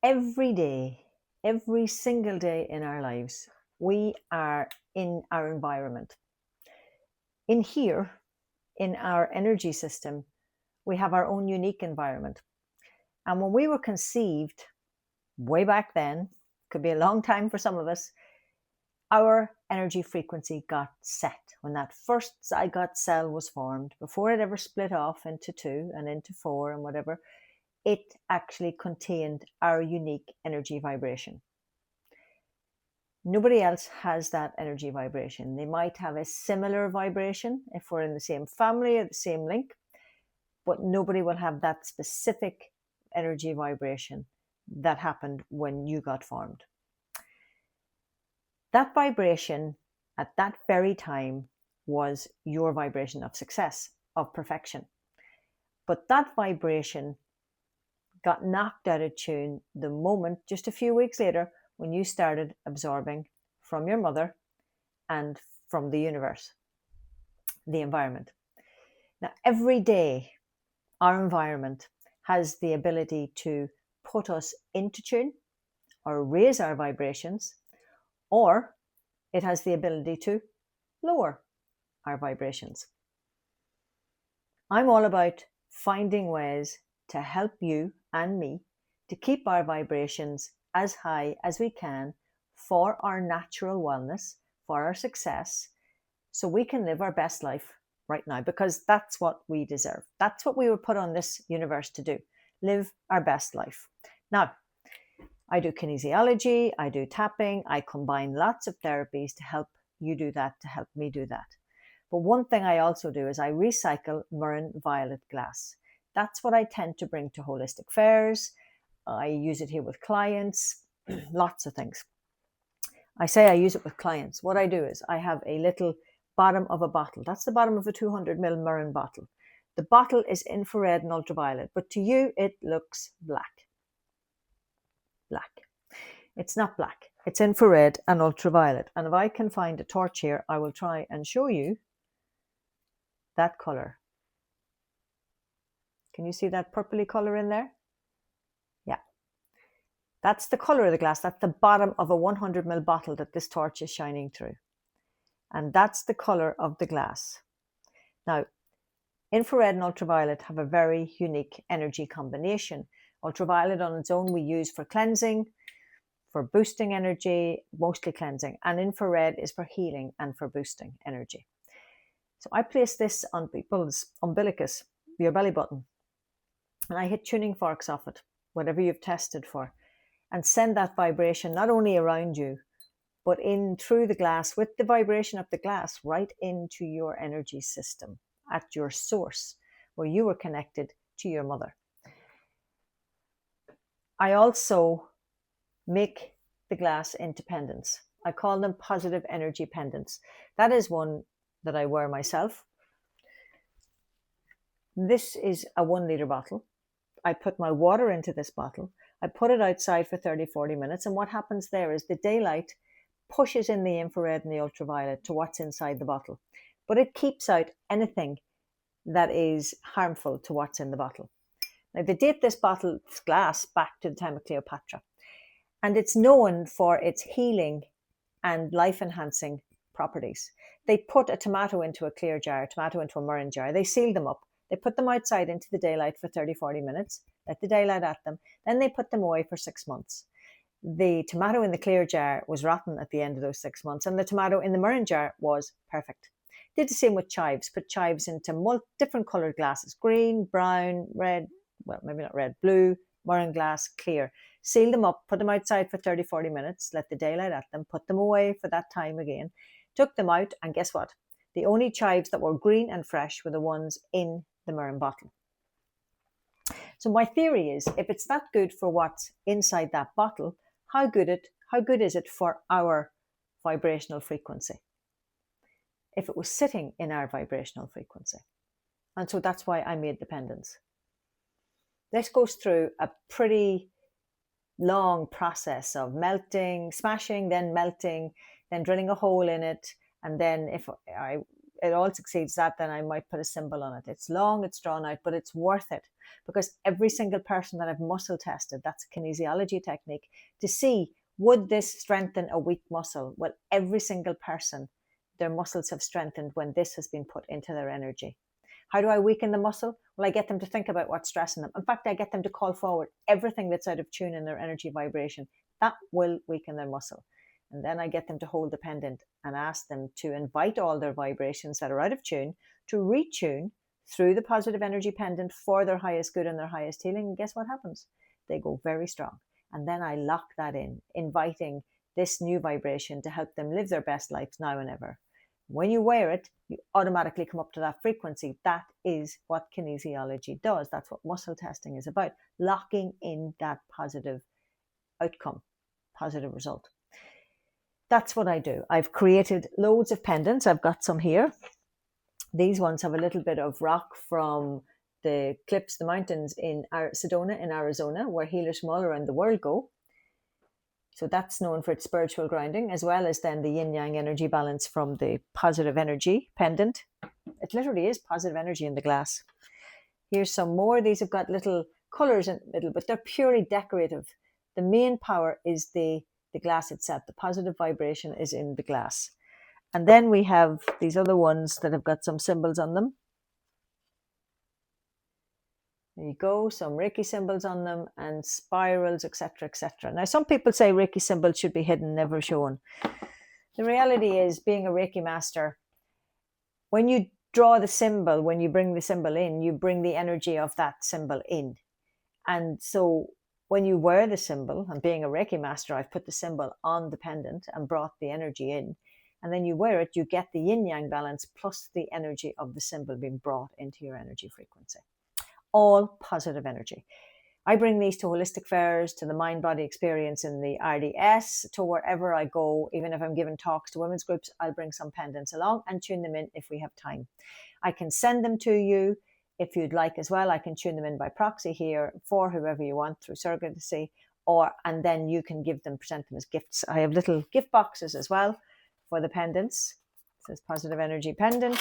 Every day, every single day in our lives, we are in our environment. In here, in our energy system, we have our own unique environment. And when we were conceived, way back then, could be a long time for some of us, our energy frequency got set when that first zygote cell was formed, before it ever split off into two and into four and whatever. It actually contained our unique energy vibration. Nobody else has that energy vibration. They might have a similar vibration if we're in the same family or the same link, but nobody will have that specific energy vibration that happened when you got formed. That vibration at that very time was your vibration of success, of perfection. But that vibration got knocked out of tune the moment, just a few weeks later, when you started absorbing from your mother and from the universe, the environment. Now, every day, our environment has the ability to put us into tune or raise our vibrations, or it has the ability to lower our vibrations. I'm all about finding ways to help you and me to keep our vibrations as high as we can for our natural wellness, for our success, so we can live our best life right now, because that's what we deserve. That's what we were put on this universe to do, live our best life. Now, I do kinesiology, I do tapping, I combine lots of therapies to help you do that, to help me do that. But one thing I also do is I recycle Murrin violet glass. That's what I tend to bring to holistic fairs. I use it here with clients, lots of things. I say I use it with clients. What I do is I have a little bottom of a bottle. That's the bottom of a 200ml Murrin bottle. The bottle is infrared and ultraviolet, but to you it looks black. Black. It's not black. It's infrared and ultraviolet. And if I can find a torch here, I will try and show you that color. Can you see that purpley color in there? Yeah. That's the color of the glass. That's the bottom of a 100ml bottle that this torch is shining through. And that's the color of the glass. Now, infrared and ultraviolet have a very unique energy combination. Ultraviolet on its own we use for cleansing, for boosting energy, mostly cleansing. And infrared is for healing and for boosting energy. So I place this on people's umbilicus, your belly button, and I hit tuning forks off it, whatever you've tested for, and send that vibration not only around you, but in through the glass, with the vibration of the glass, right into your energy system at your source, where you were connected to your mother. I also make the glass into pendants. I call them Positive Energy Pendants. That is one that I wear myself. This is a 1 litre bottle. I put my water into this bottle. I put it outside for 30-40 minutes. And what happens there is the daylight pushes in the infrared and the ultraviolet to what's inside the bottle. But it keeps out anything that is harmful to what's in the bottle. Now, they date this bottle's glass back to the time of Cleopatra. And it's known for its healing and life-enhancing properties. They put a tomato into a clear jar, a tomato into a Murrin jar. They seal them up. They put them outside into the daylight for 30-40 minutes, let the daylight at them. Then they put them away for 6 months. The tomato in the clear jar was rotten at the end of those 6 months, and the tomato in the Murrin jar was perfect. Did the same with chives. Put chives into different coloured glasses, green, brown, red, well, maybe not red, blue, Murrin glass, clear. Seal them up, put them outside for 30-40 minutes, let the daylight at them, put them away for that time again, took them out, and guess what? The only chives that were green and fresh were the ones in the Murrin bottle. So my theory is, if it's that good for what's inside that bottle, how good is it for our vibrational frequency? If it was sitting in our vibrational frequency. And so that's why I made the pendants. This goes through a pretty long process of melting, smashing, then melting, then drilling a hole in it. And then if it all exceeds that, then I might put a symbol on it. It's long, it's drawn out, but it's worth it, because every single person that I've muscle tested, that's a kinesiology technique, to see, would this strengthen a weak muscle? Well, every single person, their muscles have strengthened when this has been put into their energy. How do I weaken the muscle? Well, I get them to think about what's stressing them. In fact, I get them to call forward everything that's out of tune in their energy vibration. That will weaken their muscle. And then I get them to hold the pendant and ask them to invite all their vibrations that are out of tune to retune through the positive energy pendant for their highest good and their highest healing. And guess what happens? They go very strong. And then I lock that in, inviting this new vibration to help them live their best lives now and ever. When you wear it, you automatically come up to that frequency. That is what kinesiology does. That's what muscle testing is about, locking in that positive outcome, positive result. That's what I do. I've created loads of pendants. I've got some here. These ones have a little bit of rock from the cliffs, the mountains in Sedona in Arizona, where healers from all around the world go. So that's known for its spiritual grounding, as well as then the yin-yang energy balance from the positive energy pendant. It literally is positive energy in the glass. Here's some more. These have got little colors in the middle, but they're purely decorative. The main power is the glass itself. The positive vibration is in the glass. And then we have these other ones that have got some symbols on them. There you go, some Reiki symbols on them and spirals, etc., etc. Now, some people say Reiki symbols should be hidden, never shown. The reality is, being a Reiki master, when you draw the symbol, when you bring the symbol in, you bring the energy of that symbol in. And so when you wear the symbol, and being a Reiki master, I've put the symbol on the pendant and brought the energy in. And then you wear it, you get the yin-yang balance plus the energy of the symbol being brought into your energy frequency. All positive energy. I bring these to holistic fairs, to the mind-body experience in the RDS, to wherever I go. Even if I'm giving talks to women's groups, I'll bring some pendants along and tune them in if we have time. I can send them to you if you'd like as well. I can tune them in by proxy here for whoever you want through surrogacy, and then you can present them as gifts. I have little gift boxes as well for the pendants. It says Positive Energy Pendant,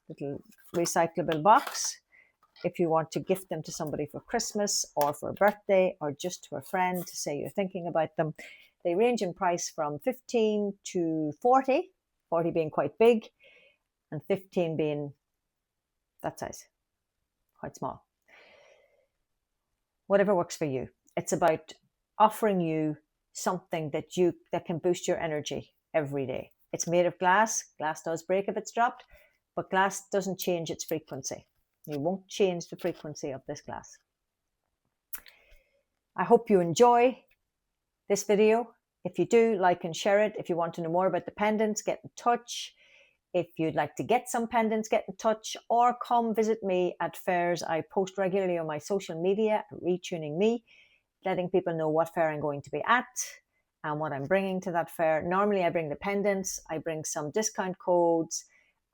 little recyclable box. If you want to gift them to somebody for Christmas or for a birthday or just to a friend to say you're thinking about them. They range in price from 15 to 40, 40 being quite big and 15 being that size, quite small. Whatever works for you. It's about offering you something that can boost your energy every day. It's made of glass. Glass does break if it's dropped, but glass doesn't change its frequency. You won't change the frequency of this glass. I hope you enjoy this video. If you do, like and share it. If you want to know more about the pendants, get in touch. If you'd like to get some pendants, get in touch or come visit me at fairs. I post regularly on my social media, RetuningME, letting people know what fair I'm going to be at and what I'm bringing to that fair. Normally I bring the pendants, I bring some discount codes,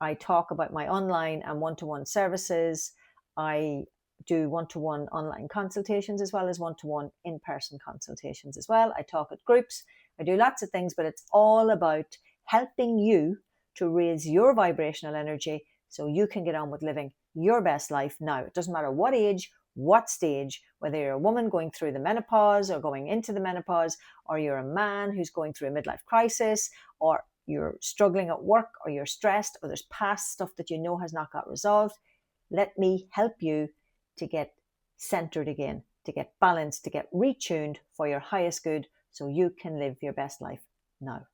I talk about my online and one-to-one services. I do one-to-one online consultations as well as one-to-one in-person consultations as well. I talk at groups. I do lots of things, but it's all about helping you to raise your vibrational energy so you can get on with living your best life now. It doesn't matter what age, what stage, whether you're a woman going through the menopause or going into the menopause, or you're a man who's going through a midlife crisis, or you're struggling at work, or you're stressed, or there's past stuff that you know has not got resolved. Let me help you to get centered again, to get balanced, to get retuned for your highest good so you can live your best life now.